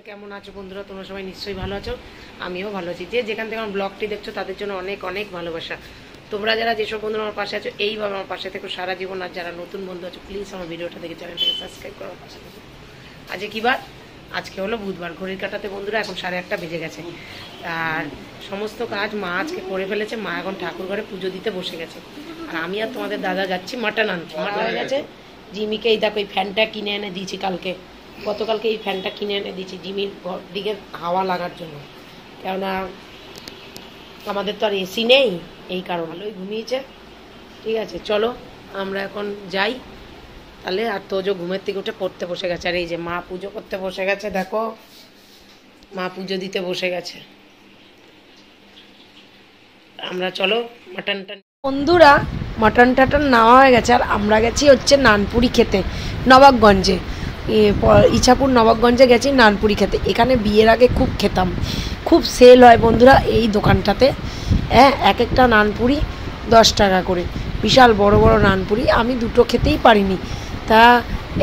কেমন আছো বন্ধুরা? তোমরা সবাই নিশ্চয়ই ভালো আছো, আমিও ভালো আছি। যে যেখান থেকে আমার ব্লগটি দেখছো তাদের জন্য অনেক অনেক ভালোবাসা। তোমরা যারা যেসব বন্ধুরা আমার পাশে আছো এইভাবে আমার পাশে থেকে সারা জীবন, আর যারা নতুন বন্ধু আছো প্লিজ আমার ভিডিওটা দেখে চ্যানেলটাকে সাবস্ক্রাইব করো, আমার পাশে থেকো। আজকে কি বার? আজকে হলো বুধবার। ঘড়ির কাটাতে বন্ধুরা এখন 1:30 বেজে গেছে। আর সমস্ত কাজ মা আজকে করে ফেলেছে। মা এখন ঠাকুর ঘরে পুজো দিতে বসে গেছে, আর আমি আর তোমাদের দাদা যাচ্ছি মাটন আনতে। মাটন হয়ে গেছে। জিমিকে এই দেখো এই ফ্যানটা কিনে এনে দিয়েছি গতকালকে এই ফ্যানটা কিনে এনে দিয়েছি জিমির দিকে হাওয়া লাগার জন্য, কেননা আমাদের তো আর এসি নেই, এই কারণে। ভালোই ঘুমিয়েছে। ঠিক আছে, চলো আমরা এখন যাই তাহলে। আর তোজো ঘুমের থেকে উঠে পড়তে বসে গেছে, আর এই যে মা পুজো করতে বসে গেছে, দেখো মা পুজো দিতে বসে গেছে। আমরা চলো মাটনটা। বন্ধুরা মাটন টাটন নেওয়া হয়ে গেছে, আর আমরা গেছি হচ্ছে নানপুরি খেতে নবাবগঞ্জে। ইছাপুর নবাবগঞ্জে গেছি নানপুরি খেতে। এখানে বিয়ের আগে খুব খেতাম, খুব সেল হয় বন্ধুরা এই দোকানটাতে। হ্যাঁ, এক একটা নানপুরি 10 টাকা করে, বিশাল বড় বড় নানপুরি। আমি দুটো খেতেই পারিনি, তা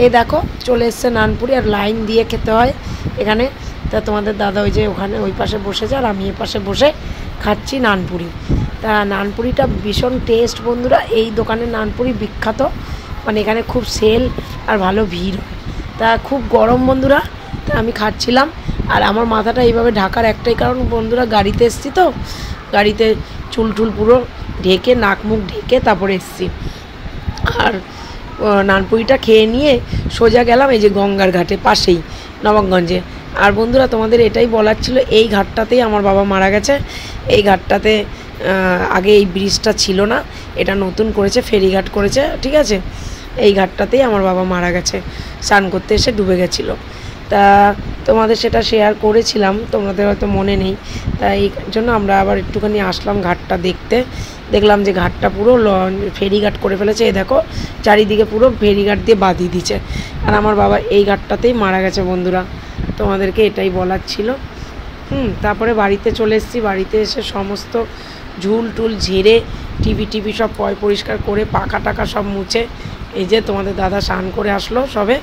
এই দেখো চলে এসছে নানপুরি, আর লাইন দিয়ে খেতে হয় এখানে। তা তোমাদের দাদা ওই যে ওখানে ওই পাশে বসেছে, আর আমি এ পাশে বসে খাচ্ছি নানপুরি। তা নানপুরিটা ভীষণ টেস্ট বন্ধুরা। এই দোকানের নানপুরি বিখ্যাত, মানে এখানে খুব সেল আর ভালো ভিড় হয়। তা খুব গরম বন্ধুরা, তা আমি খাচ্ছিলাম। আর আমার মাথাটা এইভাবে ঢাকার একটাই কারণ বন্ধুরা, গাড়িতে এসছি তো, গাড়িতে চুল টুল পুরো ঢেকে, নাক মুখ ঢেকে তারপরে এসছি। আর নানপুরিটা খেয়ে নিয়ে সোজা গেলাম এই যে গঙ্গার ঘাটে, পাশেই নবাবগঞ্জে। আর বন্ধুরা তোমাদের এটাই বলার ছিল, এই ঘাটটাতেই আমার বাবা মারা গেছে। এই ঘাটটাতে আগে এই ব্রিজটা ছিল না, এটা নতুন করেছে, ফেরিঘাট করেছে। ঠিক আছে, এই ঘাটটাতেই আমার বাবা মারা গেছে, স্নান করতে এসে ডুবে গেছিলো। তা তোমাদের সেটা শেয়ার করেছিলাম, তোমাদের হয়তো মনে নেই। তা এই জন্য আমরা আবার একটুখানি আসলাম ঘাটটা দেখতে। দেখলাম যে ঘাটটা পুরো ফেরিঘাট করে ফেলেছে। এই দেখো চারিদিকে পুরো ফেরিঘাট দিয়ে বাঁধিয়ে দিচ্ছে। আর আমার বাবা এই ঘাটটাতেই মারা গেছে বন্ধুরা, তোমাদেরকে এটাই বলার ছিল। তারপরে বাড়িতে চলে এসেছি। বাড়িতে এসে সমস্ত ঝুল টুল ঝেড়ে টিভি সব পরিষ্কার করে পাখা টাকা সব মুছে এই যে তোমাদের দাদা স্নান করে আসলো সবে।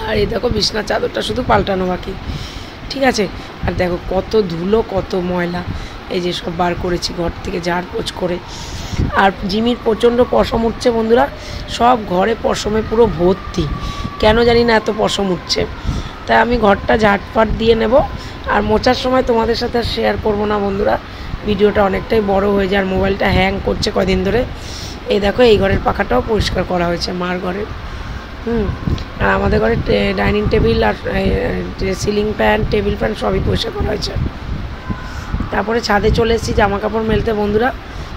আর এই দেখো বিছনার চাদরটা শুধু পাল্টানো বাকি। ঠিক আছে, আর দেখো কত ধুলো কত ময়লা, এই যে সব বার করেছি ঘর থেকে ঝাড় পোছ করে। আর জিমির প্রচণ্ড পশম উঠছে বন্ধুরা, সব ঘরে পশমে পুরো ভর্তি, কেন জানি না এত পশম উঠছে। তাই আমি ঘরটা ঝাড়পাট দিয়ে নেব। আর মোছার সময় তোমাদের সাথে শেয়ার করব না বন্ধুরা, ভিডিওটা অনেকটাই বড় হয়ে যায়, আর মোবাইলটা হ্যাং করছে কদিন ধরে। এই দেখো এই ঘরের পাখাটাও পরিষ্কার করা হয়েছে, মার ঘরের। আর আমাদের ঘরে ডাইনিং টেবিল আর সিলিং ফ্যান, টেবিল ফ্যান সবই পরিষ্কার করা হয়েছে। তারপরে ছাদে চলে এসেছি জামা কাপড় মেলতে বন্ধুরা।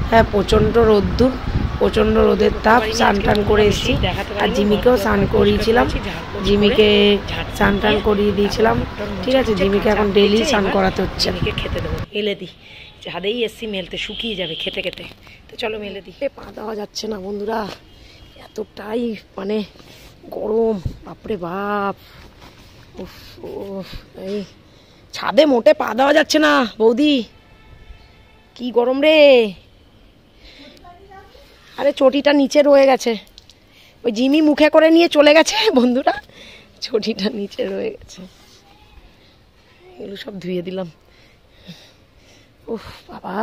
হ্যাঁ, প্রচণ্ড রোদ্দুর, প্রচণ্ড রোদের তাপ। স্নান টান করে এসেছি, আর জিমিকেও স্নান করিয়েছিলাম, জিমিকে স্নান টান করিয়ে দিয়েছিলাম। ঠিক আছে, জিমিকে এখন ডেলি স্নান করাতে হচ্ছে। জিমিকে খেতে দেবো, মেলে দিই। ছাদেই এসছি মেলতে, শুকিয়ে যাবে খেতে খেতে। তো চলো মেলে দিই। পা দেওয়া যাচ্ছে না বন্ধুরা, এতটাই মানে গরম, বাপরে বাপ। এই ছাদে মোটে পা দেওয়া যাচ্ছে না বৌদি, কি গরম রে। আরে চটিটা নিচে রয়ে গেছে, ওই জিমি মুখে করে নিয়ে চলে গেছে বন্ধুরা, চটিটা নিচে রয়ে গেছে। এগুলো সব ধুয়ে দিলাম। উফ বাবা,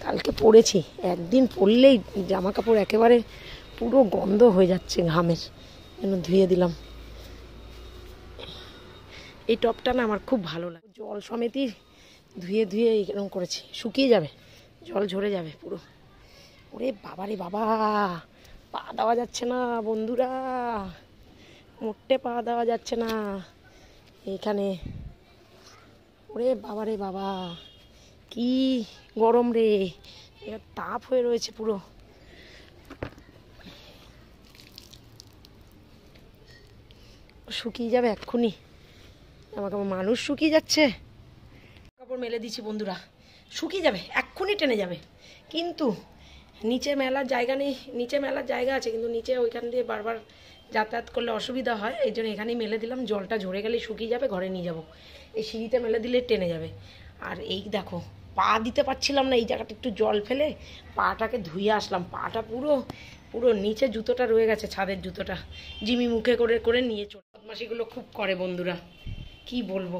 কালকে পরেছি, একদিন পরলেই জামা কাপড় একেবারে পুরো গন্ধ হয়ে যাচ্ছে ঘামের, যেন ধুয়ে দিলাম। এই টপটা না আমার খুব ভালো লাগে, জল সমেতই ধুয়ে ধুয়ে এরকম করেছি, শুকিয়ে যাবে, জল ঝরে যাবে পুরো। ওরে বাবা রে বাবা, পা দেওয়া যাচ্ছে না বন্ধুরা, মোটে পা দেওয়া যাচ্ছে না এইখানে। ওরে বাবা রে বাবা, কি গরম রে, এটা তাপ হয়ে রয়েছে পুরো। শুকিয়ে যাবে এক্ষুনি, আমাকে মানুষ শুকিয়ে যাচ্ছে। কাপড় মেলে দিচ্ছি বন্ধুরা, শুকিয়ে যাবে এক্ষুনি, টেনে যাবে। কিন্তু নিচে মেলার জায়গা নেই, নিচে মেলার জায়গা আছে কিন্তু নিচে ওইখান দিয়ে বারবার যাতায়াত করলে অসুবিধা হয়, এই জন্য এখানেই মেলে দিলাম। জলটা ঝরে গেলে শুকিয়ে যাবে, ঘরে নিয়ে যাব। এই সিঁড়িতে মেলে দিলে টেনে যাবে। আর এই দেখো পা দিতে পারছিলাম না, এই জায়গাটা একটু জল ফেলে পাটাকে ধুয়ে আসলাম। পাটা পুরো পুরো নিচে জুতোটা রয়ে গেছে, ছাদের জুতোটা জিমি মুখে করে করে নিয়ে চলে। বদমাশিগুলো খুব করে বন্ধুরা, কি বলবো।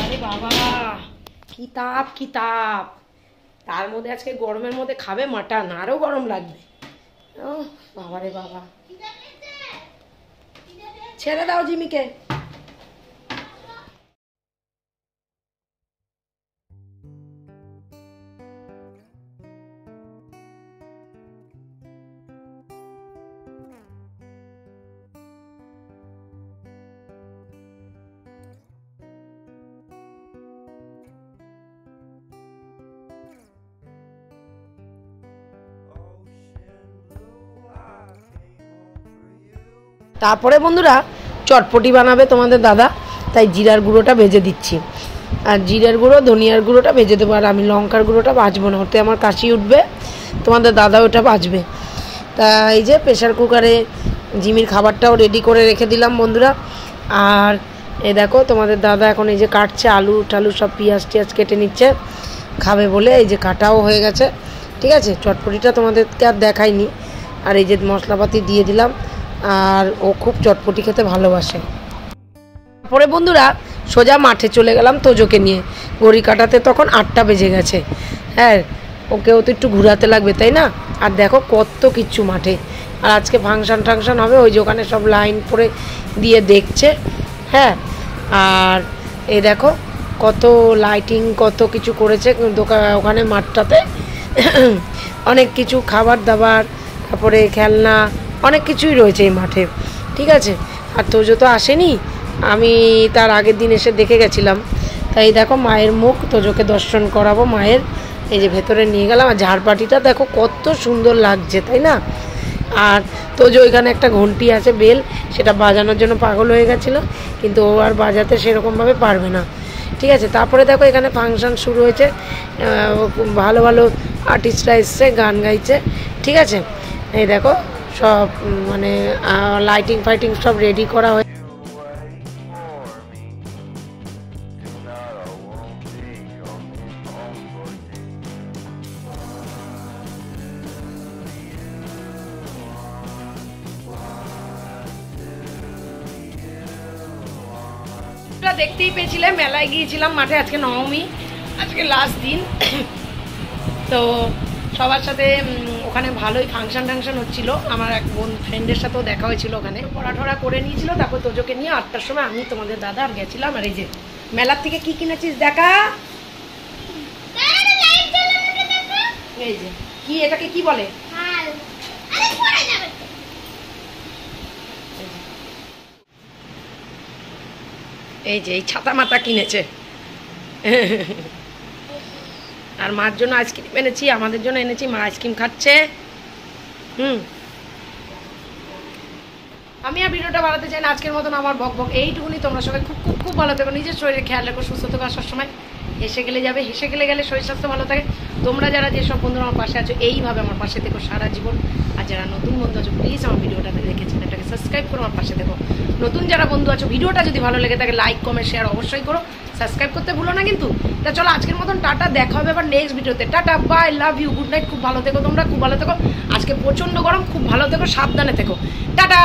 আরে বাবা কি তাপ কি তাপ, তার মধ্যে আজকে গরমের মধ্যে খাবে মাটন, আরও গরম লাগবে। ও বাবারে বাবা, ছেড়ে দাও জিমিকে। তারপরে বন্ধুরা চটপটি বানাবে তোমাদের দাদা, তাই জিরার গুঁড়োটা ভেজে দিচ্ছি। আর জিরার গুঁড়ো ধনিয়ার গুঁড়োটা ভেজে দেবো, আর আমি লঙ্কার গুঁড়োটা ভাজবো না, ওতে আমার কাশি উঠবে, তোমাদের দাদা ওটা ভাজবে। তা এই যে প্রেশার কুকারে জিমির খাবারটাও রেডি করে রেখে দিলাম বন্ধুরা। আর এ দেখো তোমাদের দাদা এখন এই যে কাটছে, আলু টালু সব পেঁয়াজ টিয়াজ কেটে নিচ্ছে খাবে বলে, এই যে কাটাও হয়ে গেছে। ঠিক আছে, চটপটিটা তোমাদেরকে আর দেখাইনি। আর এই যে মশলাপাতি দিয়ে দিলাম, আর ও খুব চটপটি খেতে ভালোবাসে। তারপরে বন্ধুরা সোজা মাঠে চলে গেলাম তোজোকে নিয়ে, ঘড়ি কাটাতে তখন 8টা বেজে গেছে। হ্যাঁ, ওকেও তো একটু ঘোরাতে লাগবে তাই না। আর দেখো কত কিচ্ছু মাঠে, আর আজকে ফাংশান টাংশান হবে, ওই যে ওখানে সব লাইন করে দিয়ে দেখছে। হ্যাঁ, আর এই দেখো কত লাইটিং কত কিছু করেছে দোকান ওখানে মাঠটাতে। অনেক কিছু খাবার দাবার, তারপরে খেলনা, অনেক কিছুই রয়েছে এই মাঠে। ঠিক আছে, আর তোজো তো আসেনি, আমি তার আগের দিন এসে দেখে গেছিলাম। তাই দেখো মায়ের মুখ, তোজোকে দর্শন করাবো মায়ের। এই যে ভেতরে নিয়ে গেলাম, আর ঝাড়বাটিটা দেখো কত সুন্দর লাগছে তাই না। আর তোজো ওইখানে একটা ঘন্টি আছে বেল, সেটা বাজানোর জন্য পাগল হয়ে গেছিলো, কিন্তু ও আর বাজাতে সেরকমভাবে পারবে না। ঠিক আছে, তারপরে দেখো এখানে ফাংশান শুরু হয়েছে, ভালো ভালো আর্টিস্টরা এসছে, গান গাইছে। ঠিক আছে, এই দেখো সব মানে লাইটিং ফাইটিং সব রেডি করা হয়েছে। দেখতেই পেয়েছিলাম মেলায় গিয়েছিলাম মাঠে, আজকে নবমী, আজকে লাস্ট দিন। তো সবার সাথে ওখানে ভালোই ফাংশন টাংশন হচ্ছিলো, আমার এক ফ্রেন্ডের সাথেও দেখা হয়েছিল, ওখানে পড়াঠড়া করে নিয়েছিল। তারপর তোজোকে নিয়ে 8টার সময় আমি তোমাদের দাদা আর গেছিলাম। আর এই যে মেলার থেকে কি কিনেছিস দেখা, এই যে কি এটাকে কি বলে, এই যে এই ছাতা মাতা কিনেছে। আর মার জন্য আইসক্রিম এনেছি, আমাদের জন্য এনেছি, মা আইসক্রিম খাচ্ছে। আমি আর ভিডিওটা বাড়াতে চাই না, আজকের মতন আমার বক বক এইটুকুনি। তোমরা সবাই খুব খুব খুব ভালো থেকো, নিজের শরীরে খেয়াল রেখো, সুস্থ থেকো। আসার সময় হেসে গেলে যাবে, হেসে গেলে গেলে শরীর স্বাস্থ্য ভালো থাকে। তোমরা যারা যেসব বন্ধুরা আমার পাশে আছো এইভাবে আমার পাশে থেকো সারা জীবন। আর যারা নতুন বন্ধু আছো প্লিজ আমার ভিডিওটা দেখে চ্যানেলটাকে সাবস্ক্রাইব করো, আমার পাশে থেকো। নতুন যারা বন্ধু আছো ভিডিওটা যদি ভালো লেগে থাকে লাইক কমেন্ট শেয়ার অবশ্যই করো, সাবস্ক্রাইব করতে ভুলো না কিন্তু। তা চলো আজকের মতন টাটা, দেখা হবে আবার নেক্সট ভিডিওতে। Tata, bye, love you, good night. খুব ভালো থেকো তোমরা, খুব ভালো থেকো। আজকে প্রচন্ড গরম, খুব ভালো থেকো, সাবধানে থেকো। টাটা।